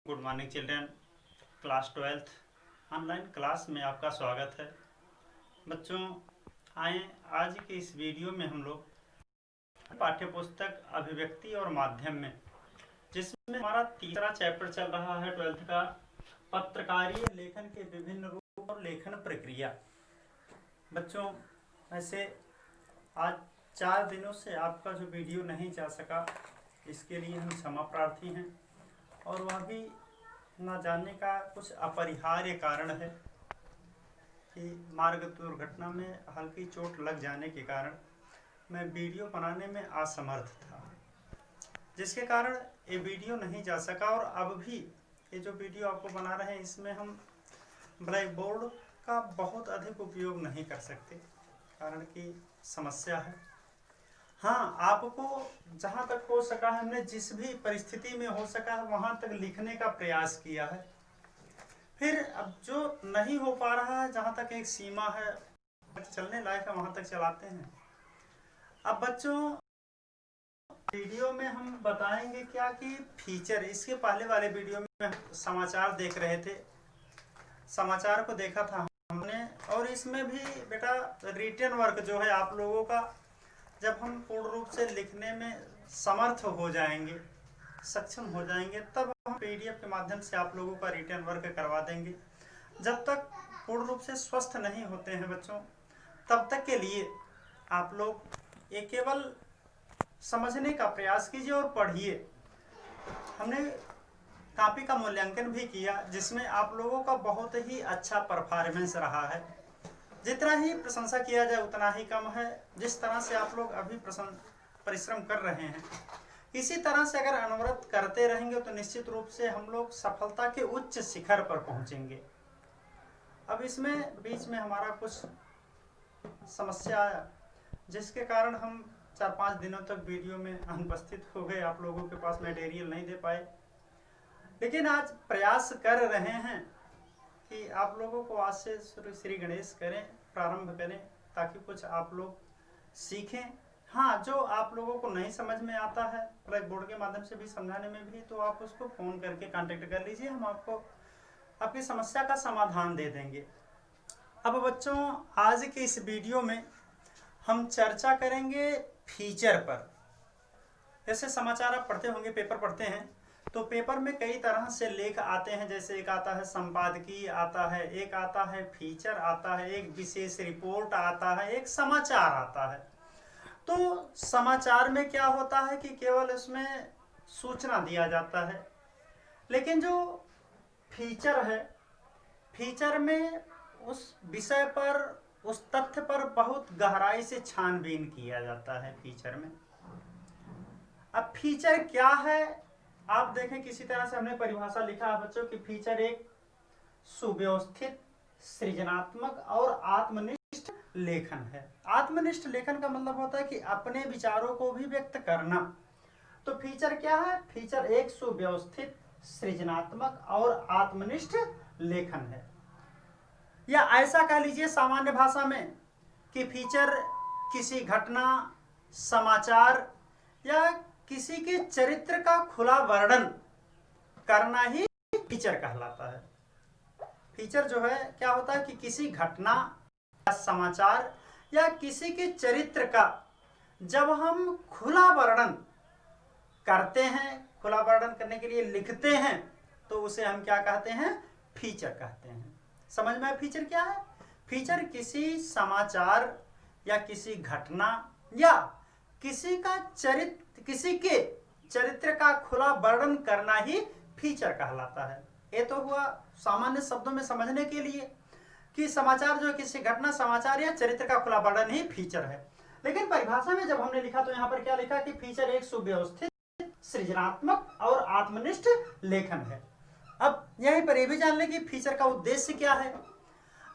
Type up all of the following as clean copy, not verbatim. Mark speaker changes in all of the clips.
Speaker 1: Good morning children. Class 12th online class में आपका स्वागत है। बच्चों आए आज के इस वीडियो में हम लोग पाठ्य पुस्तक अभिव्यक्ति और माध्यम में, जिसमें हमारा तीसरा चैप्टर चल रहा है 12th का, पत्रकारीय लेखन के विभिन्न रूप और लेखन प्रक्रिया। बच्चों ऐसे आज 4 दिनों से आपका जो वीडियो नहीं जा सका, इसके लिए हम क्षमा प्रार्थी हैं, और वह भी न जाने का कुछ अपरिहार्य कारण है कि मार्ग दुर्घटना में हल्की चोट लग जाने के कारण मैं वीडियो बनाने में असमर्थ था, जिसके कारण ये वीडियो नहीं जा सका। और अब भी ये जो वीडियो आपको बना रहे हैं, इसमें हम ब्लैक बोर्ड का बहुत अधिक उपयोग नहीं कर सकते, कारण की समस्या है। हाँ, आपको जहाँ तक हो सका है, हमने जिस भी परिस्थिति में हो सका है वहाँ तक लिखने का प्रयास किया है। फिर अब जो नहीं हो पा रहा है, जहाँ तक एक सीमा है, चलने लायक है, वहाँ तक चलाते हैं। अब बच्चों वीडियो में हम बताएंगे क्या कि फीचर, इसके पहले वाले वीडियो में समाचार देख रहे थे, समाचार को देखा था हमने, और इसमें भी बेटा रिटन वर्क जो है आप लोगों का, जब हम पूर्ण रूप से लिखने में समर्थ हो जाएंगे, सक्षम हो जाएंगे, तब हम पीडीएफ के माध्यम से आप लोगों का रिटन वर्क करवा देंगे। जब तक पूर्ण रूप से स्वस्थ नहीं होते हैं बच्चों, तब तक के लिए आप लोग ये केवल समझने का प्रयास कीजिए और पढ़िए। हमने कॉपी का मूल्यांकन भी किया, जिसमें आप लोगों का बहुत ही अच्छा परफॉर्मेंस रहा है। जितना ही प्रशंसा किया जाए उतना ही कम है। जिस तरह से आप लोग अभी परिश्रम कर रहे हैं, इसी तरह से अगर अनवरत करते रहेंगे तो निश्चित रूप से हम लोग सफलता के उच्च शिखर पर पहुंचेंगे। अब इसमें बीच में हमारा कुछ समस्या आया, जिसके कारण हम 4-5 दिनों तक वीडियो में अनुपस्थित हो गए, आप लोगों के पास मटेरियल नहीं दे पाए। लेकिन आज प्रयास कर रहे हैं कि आप लोगों को आज से श्री गणेश करें, प्रारंभ करें, ताकि कुछ आप लोग सीखें। हाँ, जो आप लोगों को नहीं समझ में आता है ब्लैक बोर्ड के माध्यम से भी समझाने में भी, तो आप उसको फ़ोन करके कांटेक्ट कर लीजिए, हम आपको आपकी समस्या का समाधान दे देंगे। अब बच्चों आज के इस वीडियो में हम चर्चा करेंगे फीचर पर। जैसे समाचार आप पढ़ते होंगे, पेपर पढ़ते हैं, तो पेपर में कई तरह से लेख आते हैं। जैसे एक आता है संपादकीय आता है, एक आता है फीचर आता है, एक विशेष रिपोर्ट आता है, एक समाचार आता है। तो समाचार में क्या होता है कि केवल इसमें सूचना दिया जाता है, लेकिन जो फीचर है, फीचर में उस विषय पर, उस तथ्य पर बहुत गहराई से छानबीन किया जाता है फीचर में। अब फीचर क्या है, आप देखें किसी तरह से हमने परिभाषा लिखा है बच्चों कि फीचर एक सुव्यवस्थित, सृजनात्मक और आत्मनिष्ठ लेखन है। आत्मनिष्ठ लेखन का मतलब होता है कि अपने विचारों को भी व्यक्त करना। तो फीचर क्या है? फीचर एक सुव्यवस्थित, सृजनात्मक और आत्मनिष्ठ लेखन है। या ऐसा कह लीजिए सामान्य भाषा में कि फीचर किसी घटना, समाचार या किसी के चरित्र का खुला वर्णन करना ही फीचर कहलाता है। फीचर जो है क्या होता है कि किसी घटना या समाचार या किसी के चरित्र का जब हम खुला वर्णन करते हैं, खुला वर्णन करने के लिए लिखते हैं, तो उसे हम क्या कहते हैं? फीचर कहते हैं। समझ में आया फीचर क्या है? फीचर किसी समाचार या किसी घटना या किसी के चरित्र का खुला वर्णन करना ही फीचर कहलाता है। ये तो हुआ सामान्य शब्दों में समझने के लिए कि समाचार जो किसी घटना, समाचार या चरित्र का खुला वर्णन ही फीचर है। लेकिन परिभाषा में जब हमने लिखा तो यहाँ पर क्या लिखा कि फीचर एक सुव्यवस्थित, सृजनात्मक और आत्मनिष्ठ लेखन है। अब यहीं पर यह भी जान लें कि फीचर का उद्देश्य क्या है।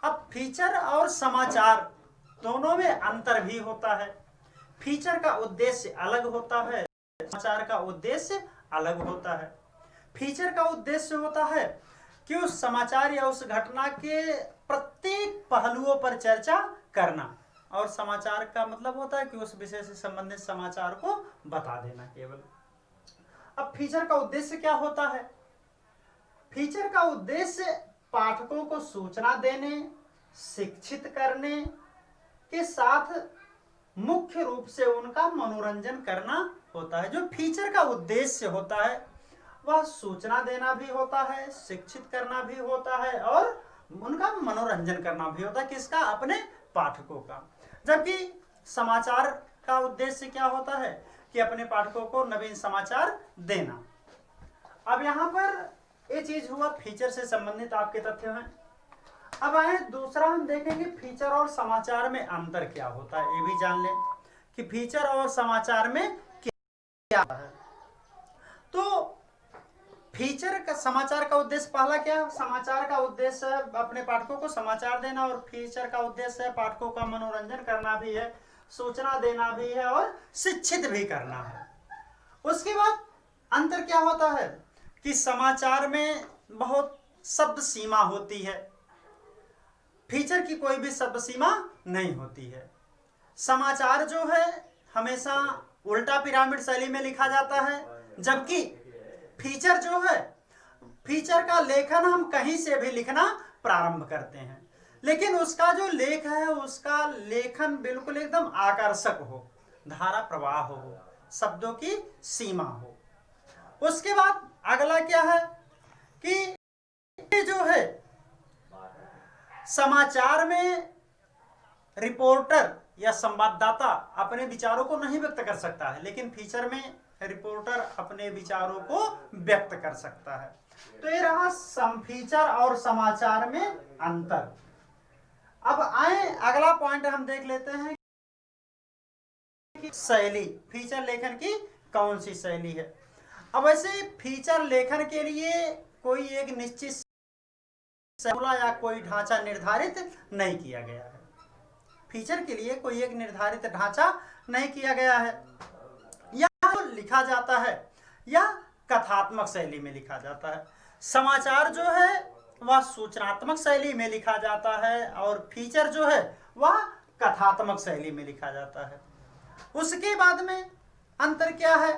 Speaker 1: अब फीचर और समाचार दोनों में अंतर भी होता है। फीचर का उद्देश्य अलग होता है, समाचार का उद्देश्य अलग होता है। फीचर का उद्देश्य होता है कि उस समाचार या उस घटना के प्रत्येक पहलुओं पर चर्चा करना, और समाचार का मतलब होता है कि उस विषय से संबंधित समाचार को बता देना केवल। अब फीचर का उद्देश्य क्या होता है? फीचर का उद्देश्य पाठकों को सूचना देने, शिक्षित करने के साथ मुख्य रूप से उनका मनोरंजन करना होता है। जो फीचर का उद्देश्य होता है वह सूचना देना भी होता है, शिक्षित करना भी होता है और उनका मनोरंजन करना भी होता है। किसका? अपने पाठकों का। जबकि समाचार का उद्देश्य क्या होता है कि अपने पाठकों को नवीन समाचार देना। अब यहाँ पर ये चीज हुआ फीचर से संबंधित आपके तथ्य हैं। अब आए दूसरा, हम देखेंगे फीचर और समाचार में अंतर क्या होता है। ये भी जान लें कि फीचर और समाचार में क्या है। तो फीचर का, समाचार का उद्देश्य पहला क्या है? समाचार का उद्देश्य है अपने पाठकों को समाचार देना, और फीचर का उद्देश्य है पाठकों का मनोरंजन करना भी है, सूचना देना भी है और शिक्षित भी करना है। उसके बाद अंतर क्या होता है कि समाचार में बहुत शब्द सीमा होती है, फीचर की कोई भी शब्द सीमा नहीं होती है। समाचार जो है हमेशा उल्टा पिरामिड शैली में लिखा जाता है, जबकि फीचर जो है, फीचर का लेखन हम कहीं से भी लिखना प्रारंभ करते हैं, लेकिन उसका जो लेख है उसका लेखन बिल्कुल एकदम आकर्षक हो, धारा प्रवाह हो, शब्दों की सीमा हो। उसके बाद अगला क्या है कि ये जो है समाचार में रिपोर्टर या संवाददाता अपने विचारों को नहीं व्यक्त कर सकता है, लेकिन फीचर में रिपोर्टर अपने विचारों को व्यक्त कर सकता है। तो ये रहा फीचर और समाचार में अंतर। अब आए अगला पॉइंट हम देख लेते हैं कि शैली, फीचर लेखन की कौन सी शैली है। अब ऐसे फीचर लेखन के लिए कोई एक निश्चित या कोई ढांचा निर्धारित नहीं किया गया है। फीचर के लिए कोई एक निर्धारित ढांचा नहीं किया गया है। या लिखा जाता है या कथात्मक शैली में लिखा जाता है। समाचार जो है वह सूचनात्मक शैली में लिखा जाता है और फीचर जो है वह कथात्मक शैली में लिखा जाता है। उसके बाद में अंतर क्या है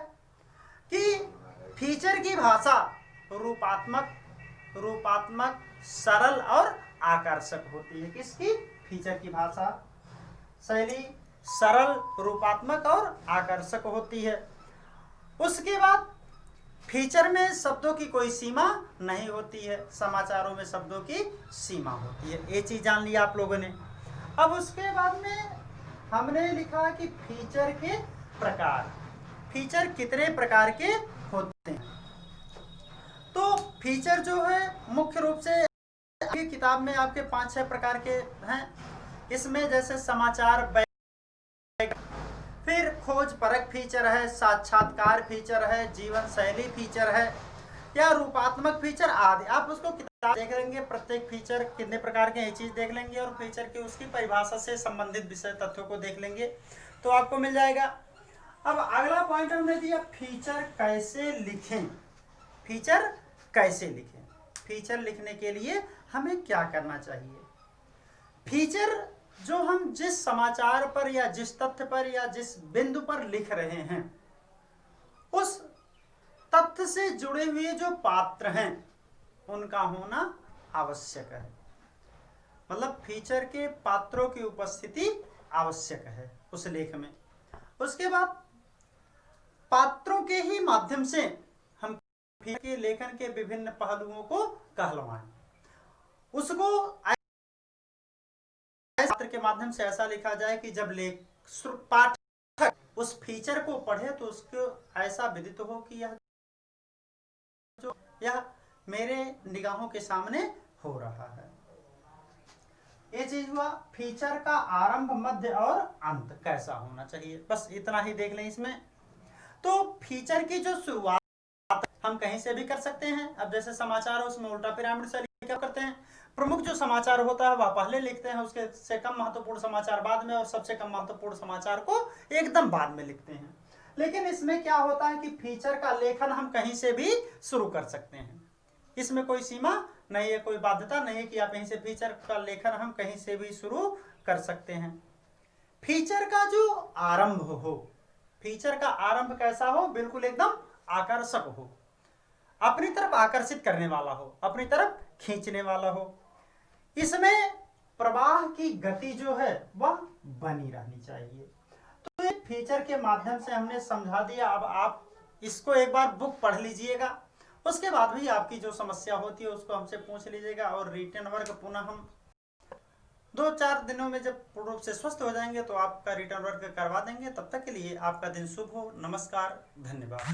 Speaker 1: कि फीचर की भाषा रूपात्मक सरल और आकर्षक होती है। किसकी? फीचर की भाषा शैली सरल, रूपात्मक और आकर्षक होती है। उसके बाद फीचर में शब्दों की कोई सीमा नहीं होती है, समाचारों में शब्दों की सीमा होती है। ये चीज जान लिया आप लोगों ने। अब उसके बाद में हमने लिखा कि फीचर के प्रकार, फीचर कितने प्रकार के होते हैं। तो फीचर जो है मुख्य रूप से किताब में आपके 5-6 प्रकार के हैं। इसमें जैसे समाचार, फिर खोज परक फीचर है, साक्षात्कार फीचर है, जीवन शैली फीचर है या रूपात्मक फीचर आदि। आप उसको किताब देख लेंगे, प्रत्येक फीचर कितने प्रकार के, ये चीज देख लेंगे और फीचर की उसकी परिभाषा से संबंधित विषय तथ्यों को देख लेंगे तो आपको मिल जाएगा। अब अगला पॉइंट हमने दिया फीचर कैसे लिखें। फीचर कैसे लिखें, फीचर लिखने के लिए हमें क्या करना चाहिए। फीचर जो हम जिस समाचार पर या जिस तथ्य पर या जिस बिंदु पर लिख रहे हैं उस तथ्य से जुड़े हुए जो पात्र हैं उनका होना आवश्यक है। मतलब फीचर के पात्रों की उपस्थिति आवश्यक है उस लेख में। उसके बाद पात्रों के ही माध्यम से हम फीचर के लेखन के विभिन्न पहलुओं को कहलवाएं। उसको पात्र के माध्यम से ऐसा लिखा जाए कि जब पाठक उस फीचर को पढ़े तो उसको ऐसा विदित हो कि यह मेरे निगाहों के सामने हो रहा है। ये चीज हुआ फीचर का आरंभ, मध्य और अंत कैसा होना चाहिए। बस इतना ही देख लें इसमें। तो फीचर की जो शुरुआत हम कहीं से भी कर सकते हैं। अब जैसे समाचार है उसमें उल्टा पिरामिड से क्या करते हैं, प्रमुख जो समाचार होता है वह पहले लिखते हैं, उसके से कम महत्वपूर्ण समाचार बाद में और सबसे कम महत्वपूर्ण समाचार को एकदम बाद में लिखते हैं। लेकिन इसमें क्या होता है कि फीचर का लेखन हम कहीं से भी शुरू कर सकते हैं, इसमें कोई सीमा नहीं है, कोई बाध्यता नहीं है कि आप यहीं से फीचर का लेखन हम कहीं से भी शुरू कर सकते हैं। फीचर का जो आरंभ हो, फीचर का आरंभ कैसा हो, बिल्कुल एकदम आकर्षक हो। अपनी तरफ आकर्षित करने वाला हो, अपनी तरफ खींचने वाला हो। इसमें प्रवाह की गति जो है वह बनी रहनी चाहिए। तो ये फीचर के माध्यम से हमने समझा दिया। अब आप इसको एक बार बुक पढ़ लीजिएगा, उसके बाद भी आपकी जो समस्या होती है उसको हमसे पूछ लीजिएगा, और रिटर्न वर्क पुनः हम 2-4 दिनों में जब पूर्ण रूप से स्वस्थ हो जाएंगे तो आपका रिटर्न वर्क करवा देंगे। तब तक के लिए आपका दिन शुभ हो। नमस्कार, धन्यवाद।